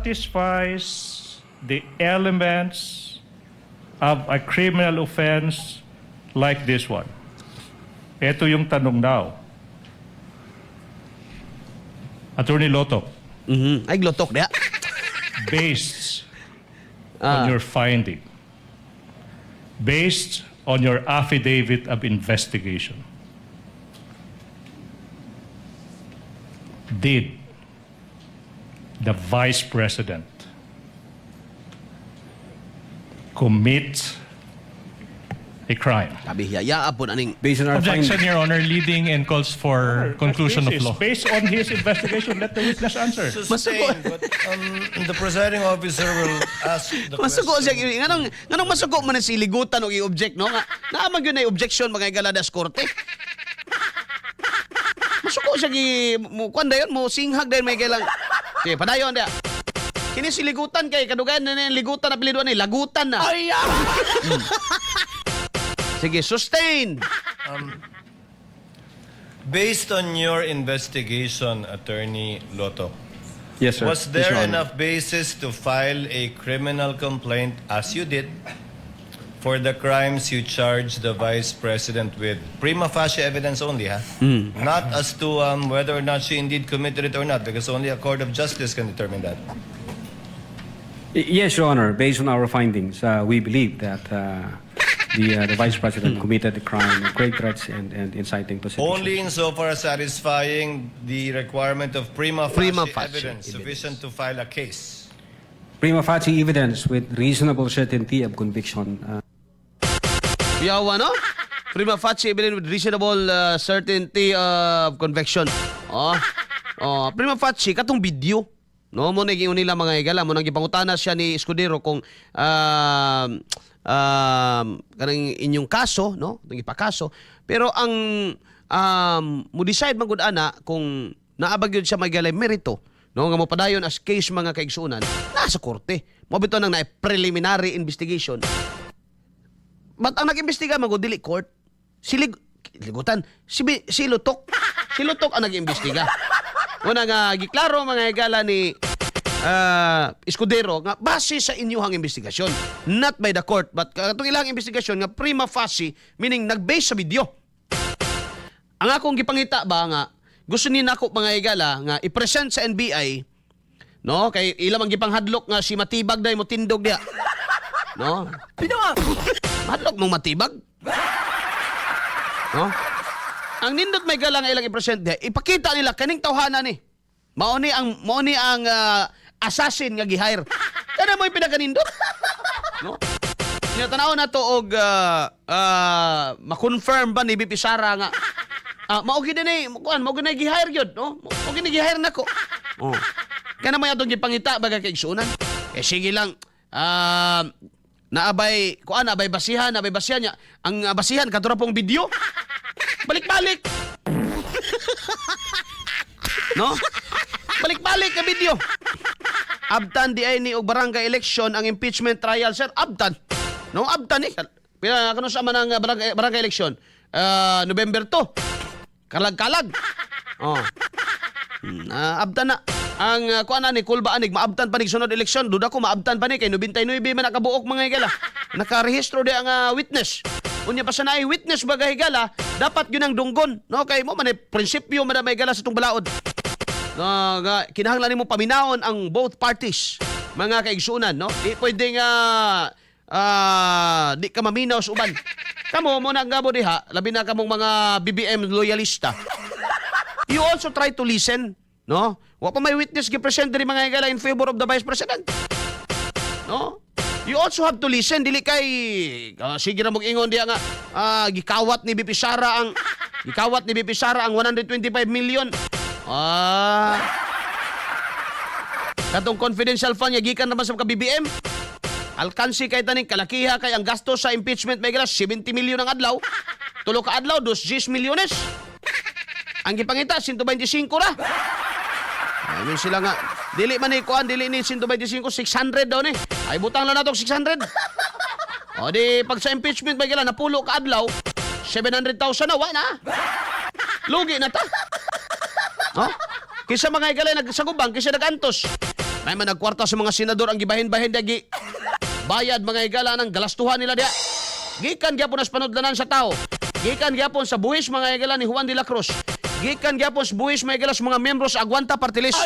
satisfies the elements of a criminal offense like this one? Ito yung tanong daw. Attorney Loto, Ay, glotok dia. based on your finding, based on your affidavit of investigation, did the Vice President commit a crime? Sabi hiya po aning. Based on our Objection, findings. Your Honor, leading and calls for conclusion of law. Based on his investigation, let the witness answer. Sustained, but the presiding officer will ask the Masuko siya question. nganong masuko man si ligutan og i-object no nga naamag yun ay objection mga galadas korte. Masuko siya gi mo kuan dayon mo singhag dayon may kailang. Sige, padayon dia. Kini si ligutan kay kadugan na ligutan na apelyido ni lagutan na. Ay. Sige, sustain. Based on your investigation, Attorney Loto, Yes, sir. was Yes, there Your Honor. enough basis to file a criminal complaint, as you did, for the crimes you charged the Vice President with? Prima facie evidence only, ha? Not as to whether or not she indeed committed it or not, because only a court of justice can determine that. Yes, Your Honor. Based on our findings, we believe that the Vice President committed the crime of great threats and inciting to sedition. Only insofar as satisfying the requirement of prima Prima facie facie evidence sufficient to file a case. Prima facie evidence with reasonable certainty of conviction. Yawa no? Prima facie evidence with reasonable certainty of conviction. Prima facie katong video. No mo naging nila mga igala mo nang gipangutana siya ni Escudero kung kanang inyong kaso, no? Nang ipakaso. Pero ang mo decide magud ana kung naabag yun siya magigala merito, no? Nga mo padayon as case mga kaigsuonan nasa korte. Mo bitaw nang na preliminary investigation. But ang nag-imbestiga magud dili court. Ligutan si Lutok. Si Lutok ang nag-imbestiga. Una nga giklaro mga higala ni Escudero nga base sa inyong investigasyon, not by the court, but katong ilang investigasyon nga prima facie, meaning nag-base sa video. Ang akong gipangita ba nga gusto ni nako mga higala nga i-present sa NBI, no, kay ilang ang gipanghadlok nga si Matibag day mo tindog dia, no? Hadlok mong Matibag, no? Ang nindot may galang ilang i-present dia, ipakita nila kaning tawhana ni. Mao ni ang assassin nga gi-hire. Kana mo pinakanindot. No? Tinatanaw na to og ma-confirm ba ni BP Sara nga mao gid ni mao gid gi-hire gyud, no? Mao gid gi-hire nako. Oh. Kana may atong gipangita baga kay igsunan. Sige lang. Naabay basihan niya. Ang basihan kadto pong video. Balik-balik. No? Balik-balik ka video. Abtan di ay ni og barangay election ang impeachment trial, sir. Abtan. No, abtan ni. Pila kano sa man ang barangay election? November 2. Kalag-kalag. Oh. Abtan na. Ang kuan ni kulba anig maabtan pa nig sunod election. Duda ko maabtan pa ni kay 99 man nakabuok mga higala. Nakarehistro di ang witness. Unya pa sa naay witness bagay higala, dapat yun ang dunggon. No, kay mo man prinsipyo man may higala sa tong balaod. Kinahanglan nimo paminaon ang both parties, mga kaigsunan, no? Di pwede nga di ka maminaw sa uban. Kamo mo na gabo diha, labi na kamong mga BBM loyalista. You also try to listen, no? Wa pa may witness gi-present diri mga higala in favor of the Vice President. No? You also have to listen, dili kay sige ra ingon diha nga gikawat ni BP Sara ang 125 million. Katong confidential fund niya gikan naman sa BBM. Alkansi kay taning kalakiha kay ang gasto sa impeachment may 70 million ang adlaw. Tulo ka adlaw 2 milyones. Ang gipangita 125 ra. Ay sila nga dili man ni kuan dili ni 125 600 daw ni. Ay butang lang nato 600. O di pag sa impeachment may napulo ka adlaw 700,000 na wa na. Lugi na ta. No? Kisa mga igalay nagsagubang, kisa nagantos. May man nagkwarta sa mga senador ang gibahin-bahin dagi. Bayad mga higala ng galastuhan nila dia. Gikan gyapon sa panudlanan sa tao. Gikan gyapon sa buhis mga higala ni Juan de la Cruz. Gikan gyapon sa buhis mga higala sa mga membro sa Aguanta Party List.